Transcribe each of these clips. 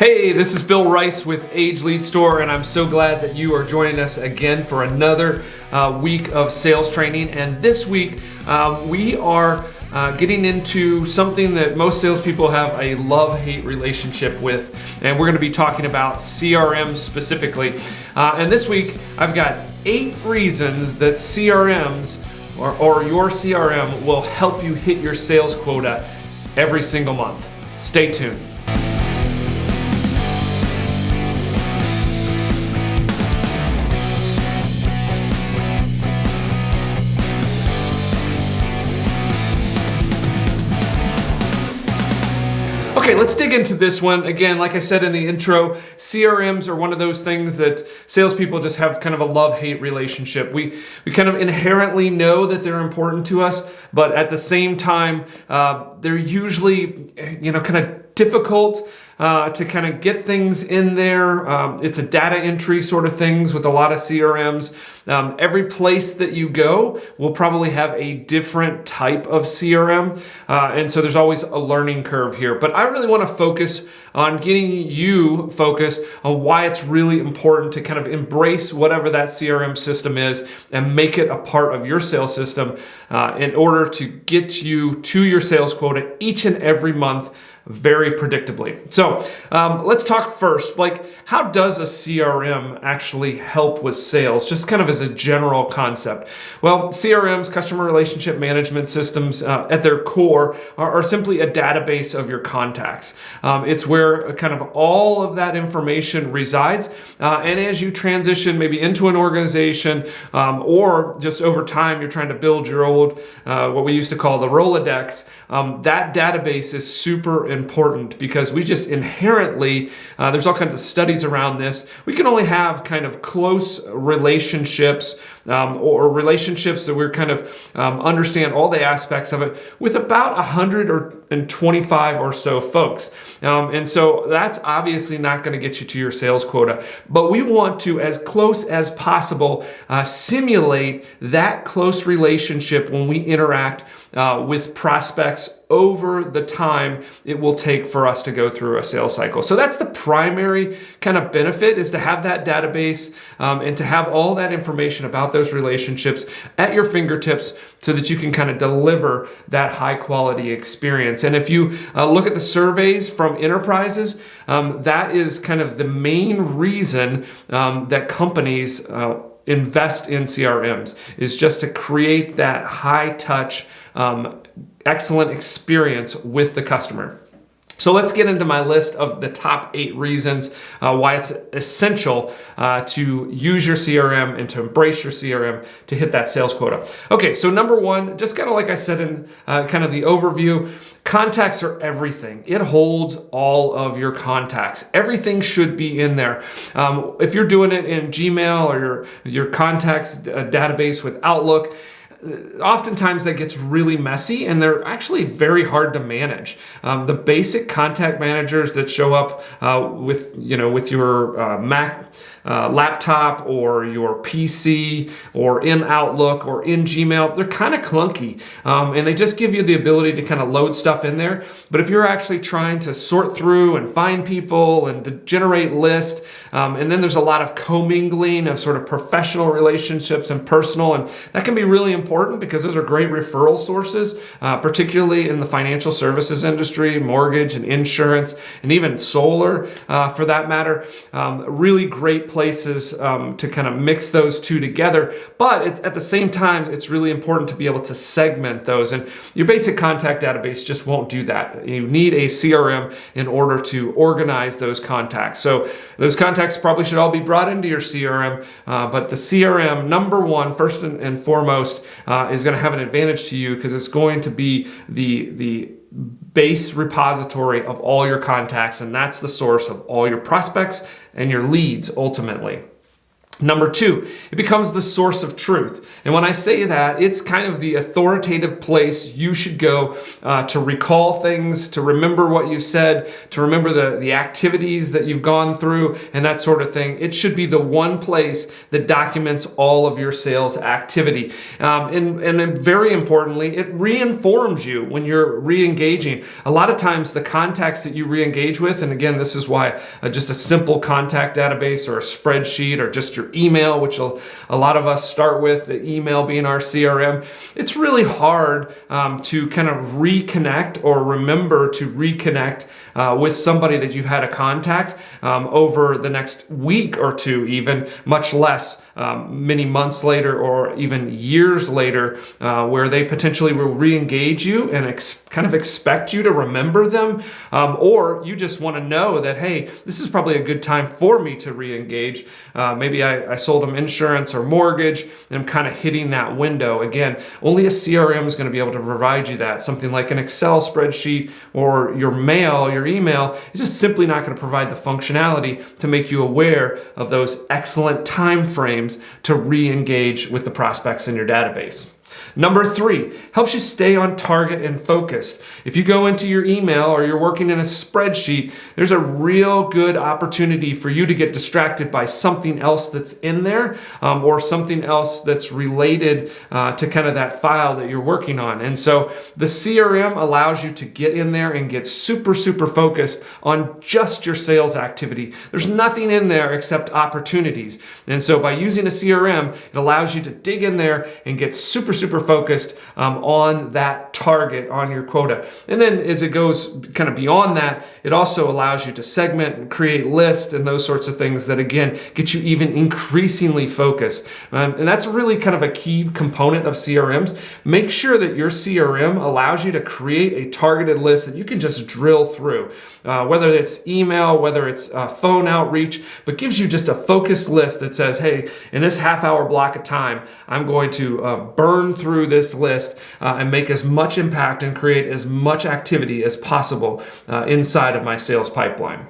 Hey, this is Bill Rice with Age Lead Store, and I'm so glad that you are joining us again for another week of sales training. And this week, we are getting into something that most salespeople have a love-hate relationship with, and we're going to be talking about CRM specifically. And this week, I've got 8 reasons that CRMs or your CRM will help you hit your sales quota every single month. Stay tuned. Okay, let's dig into this one. Again, like I said in the intro, CRMs are one of those things that salespeople just have kind of a love-hate relationship. We kind of inherently know that they're important to us, but at the same time, they're usually, kind of difficult to kind of get things in there. It's a data entry sort of things with a lot of CRMs. Every place that you go will probably have a different type of CRM. And so there's always a learning curve here. But I really want to focus on getting you focused on why it's really important to kind of embrace whatever that CRM system is and make it a part of your sales system in order to get you to your sales quota each and every month very predictably. So let's talk first, how does a CRM actually help with sales? Just kind of as a general concept. Well, CRMs, customer relationship management systems, at their core are simply a database of your contacts. It's where kind of all of that information resides. And as you transition maybe into an organization or just over time, you're trying to build your old, what we used to call the Rolodex, that database is super important because we just inherently, there's all kinds of studies around this, we can only have kind of close relationships or relationships that we're kind of understand all the aspects of it with about 125 or so folks. And so that's obviously not going to get you to your sales quota, but we want to, as close as possible, simulate that close relationship when we interact with prospects over the time it will take for us to go through a sales cycle. So that's the primary kind of benefit, is to have that database and to have all that information about those relationships at your fingertips so that you can kind of deliver that high quality experience. And if you look at the surveys from enterprises, that is kind of the main reason that companies invest in CRMs, is just to create that high touch, excellent experience with the customer. So let's get into my list of the top 8 reasons why it's essential to use your CRM and to embrace your CRM to hit that sales quota. Okay, so number 1, just kind of like I said in kind of the overview, contacts are everything. It holds all of your contacts. Everything should be in there. If you're doing it in Gmail or your contacts database with Outlook, oftentimes that gets really messy and they're actually very hard to manage. The basic contact managers that show up with your Mac laptop or your PC or in Outlook or in Gmail, they're kind of clunky and they just give you the ability to kind of load stuff in there. But if you're actually trying to sort through and find people and to generate lists, and then there's a lot of commingling of sort of professional relationships and personal, and that can be really important because those are great referral sources, particularly in the financial services industry, mortgage and insurance, and even solar for that matter. Really great places to kind of mix those two together. But at the same time, it's really important to be able to segment those. And your basic contact database just won't do that. You need a CRM in order to organize those contacts. So those contacts probably should all be brought into your CRM, but the CRM, number 1, first and foremost, is going to have an advantage to you because it's going to be the base repository of all your contacts, and that's the source of all your prospects and your leads ultimately. Number two, it becomes the source of truth. And when I say that, it's kind of the authoritative place you should go to recall things, to remember what you said, to remember the activities that you've gone through, and that sort of thing. It should be the one place that documents all of your sales activity. And very importantly, it re-informs you when you're re-engaging. A lot of times the contacts that you re-engage with, and again, this is why just a simple contact database or a spreadsheet or just your email, which a lot of us start with, the email being our CRM, it's really hard to kind of reconnect or remember to reconnect with somebody that you've had a contact over the next week or two, even much less many months later or even years later, where they potentially will re-engage you and kind of expect you to remember them, or you just want to know that, hey, this is probably a good time for me to re-engage. Maybe I sold them insurance or mortgage, and I'm kind of hitting that window. Again, only a CRM is going to be able to provide you that. Something like an Excel spreadsheet or your mail, your email, is just simply not going to provide the functionality to make you aware of those excellent time frames to re-engage with the prospects in your database. Number three, helps you stay on target and focused. If you go into your email or you're working in a spreadsheet, there's a real good opportunity for you to get distracted by something else that's in there or something else that's related to kind of that file that you're working on. And so the CRM allows you to get in there and get super, super focused on just your sales activity. There's nothing in there except opportunities. And so by using a CRM, it allows you to dig in there and get super, super focused on that target, on your quota. And then as it goes kind of beyond that, it also allows you to segment and create lists and those sorts of things that, again, get you even increasingly focused. And that's really kind of a key component of CRMs. Make sure that your CRM allows you to create a targeted list that you can just drill through. Whether it's email, whether it's phone outreach, but gives you just a focused list that says, hey, in this half-hour block of time, I'm going to burn through this list and make as much impact and create as much activity as possible inside of my sales pipeline.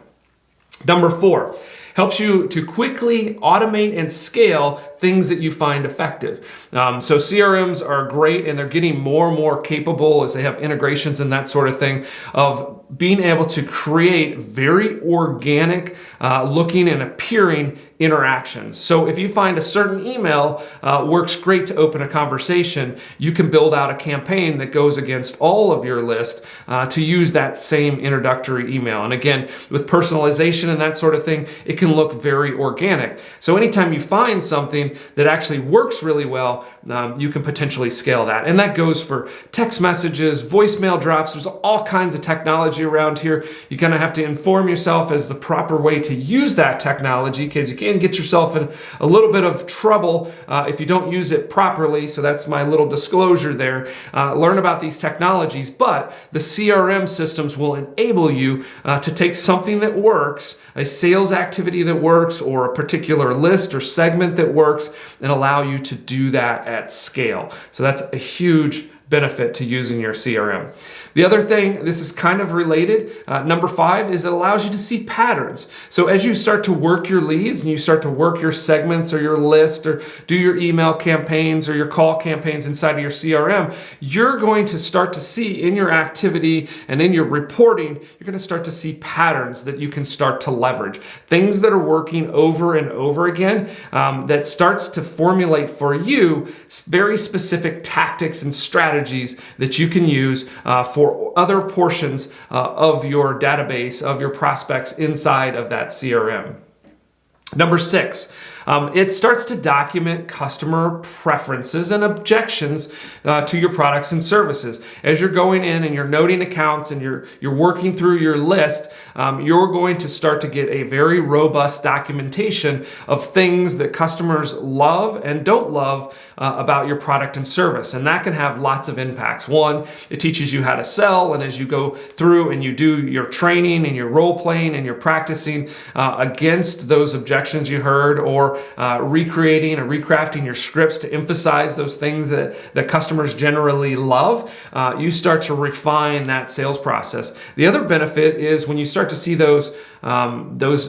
Number four, helps you to quickly automate and scale things that you find effective. So CRMs are great, and they're getting more and more capable as they have integrations and that sort of thing of being able to create very organic looking and appearing interactions. So if you find a certain email works great to open a conversation, you can build out a campaign that goes against all of your list to use that same introductory email. And again, with personalization and that sort of thing, it can look very organic. So anytime you find something that actually works really well, you can potentially scale that. And that goes for text messages, voicemail drops. There's all kinds of technology around here. You kind of have to inform yourself as the proper way to use that technology, because you can get yourself in a little bit of trouble if you don't use it properly. So that's my little disclosure there. Learn about these technologies, but the CRM systems will enable you to take something that works, a sales activity that works, or a particular list or segment that works, and allow you to do that at scale. So that's a huge benefit to using your CRM. The other thing, this is kind of related, number 5, is it allows you to see patterns. So as you start to work your leads and you start to work your segments or your list or do your email campaigns or your call campaigns inside of your CRM, you're going to start to see in your activity and in your reporting, you're going to start to see patterns that you can start to leverage. Things that are working over and over again that starts to formulate for you very specific tactics and strategies that you can use for other portions of your database, of your prospects inside of that CRM. Number 6, it starts to document customer preferences and objections to your products and services. As you're going in and you're noting accounts and you're working through your list, you're going to start to get a very robust documentation of things that customers love and don't love about your product and service. And that can have lots of impacts. One, it teaches you how to sell, and as you go through and you do your training and your role playing and you're practicing against those objections you heard, or or recreating or recrafting your scripts to emphasize those things that customers generally love, you start to refine that sales process. The other benefit is when you start to see those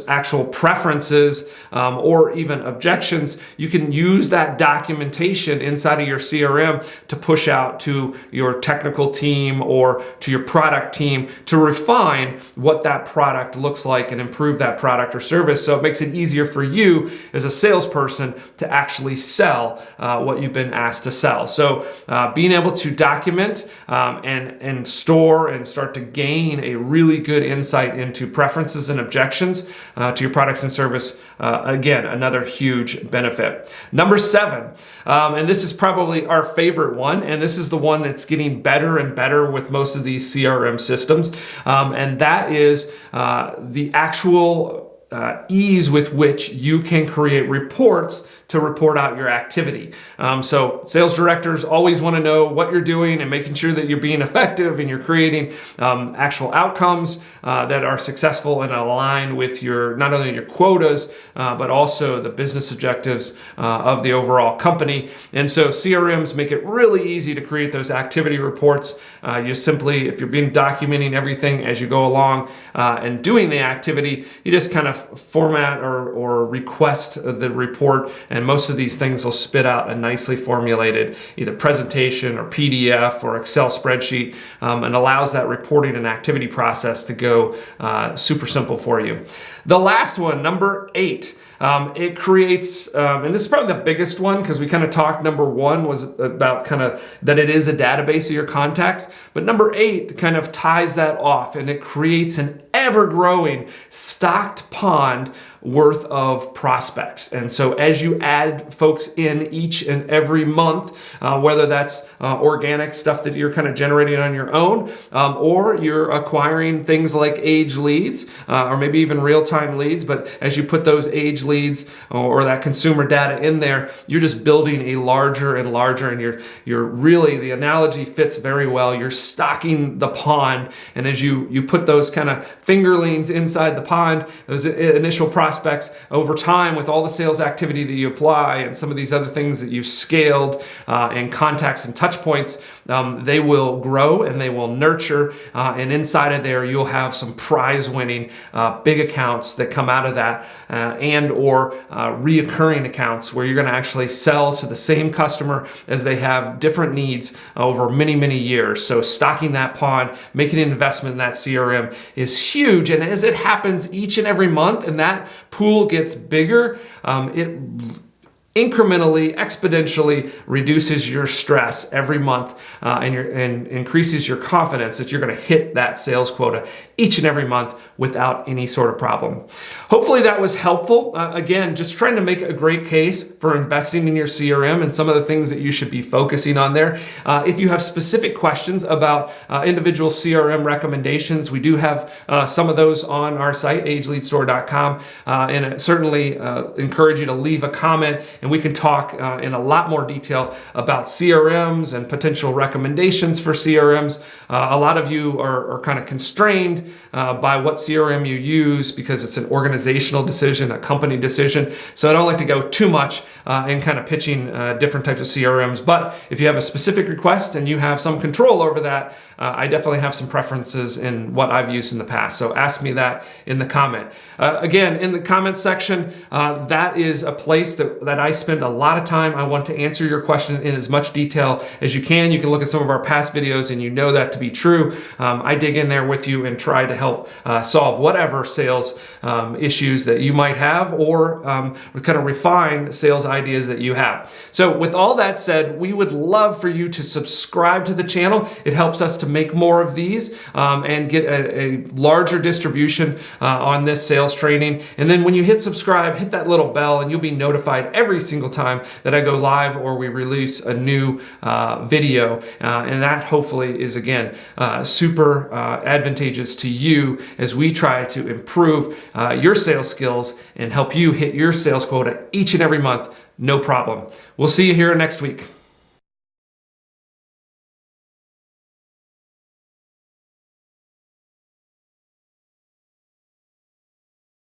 actual preferences or even objections, you can use that documentation inside of your CRM to push out to your technical team or to your product team to refine what that product looks like and improve that product or service. So it makes it easier for you as a salesperson to actually sell what you've been asked to sell. So being able to document and store and start to gain a really good insight into preferences and objections to your products and service, again, another huge benefit. Number 7, and this is probably our favorite one, and this is the one that's getting better and better with most of these CRM systems, and that is the actual ease with which you can create reports to report out your activity. So sales directors always want to know what you're doing and making sure that you're being effective and you're creating actual outcomes that are successful and align with your not only your quotas but also the business objectives of the overall company. And so CRMs make it really easy to create those activity reports. You simply, if you're documenting everything as you go along and doing the activity, you just kind of format or request the report, and most of these things will spit out a nicely formulated either presentation or PDF or Excel spreadsheet, and allows that reporting and activity process to go super simple for you. The last one, number 8, it creates, and this is probably the biggest one because we kind of talked, number 1 was about kind of that it is a database of your contacts, but number 8 kind of ties that off, and it creates an ever-growing stocked pond worth of prospects. And so as you add folks in each and every month, whether that's organic stuff that you're kind of generating on your own, or you're acquiring things like age leads, or maybe even real-time leads, but as you put those age leads or that consumer data in there, you're just building a larger and larger, and you're really, the analogy fits very well. You're stocking the pond, and as you put those kind of fingerlings inside the pond, those initial prospects, over time with all the sales activity that you apply and some of these other things that you've scaled and contacts and touch points, they will grow and they will nurture, and inside of there you'll have some prize winning big accounts that come out of that, and or reoccurring accounts where you're going to actually sell to the same customer as they have different needs over many, many years. So stocking that pond, making an investment in that CRM is huge, and as it happens each and every month and that pool gets bigger, it incrementally, exponentially reduces your stress every month, and increases your confidence that you're going to hit that sales quota each and every month without any sort of problem. Hopefully that was helpful. Again, just trying to make a great case for investing in your CRM and some of the things that you should be focusing on there. If you have specific questions about individual CRM recommendations, we do have some of those on our site, ageleadstore.com, and I certainly encourage you to leave a comment, and we can talk in a lot more detail about CRMs and potential recommendations for CRMs. A lot of you are kind of constrained by what CRM you use because it's an organizational decision, a company decision. So I don't like to go too much in kind of pitching different types of CRMs. But if you have a specific request and you have some control over that, I definitely have some preferences in what I've used in the past. So ask me that in the comment. Again, in the comment section, that is a place that I spend a lot of time. I want to answer your question in as much detail as you can. You can look at some of our past videos and you know that to be true. I dig in there with you and try to help solve whatever sales issues that you might have, or kind of refine sales ideas that you have. So with all that said, we would love for you to subscribe to the channel. It helps us to make more of these and get a larger distribution on this sales training. And then when you hit subscribe, hit that little bell and you'll be notified every single time that I go live or we release a new video. And that hopefully is, again, super advantageous to you as we try to improve your sales skills and help you hit your sales quota each and every month. No problem. We'll see you here next week.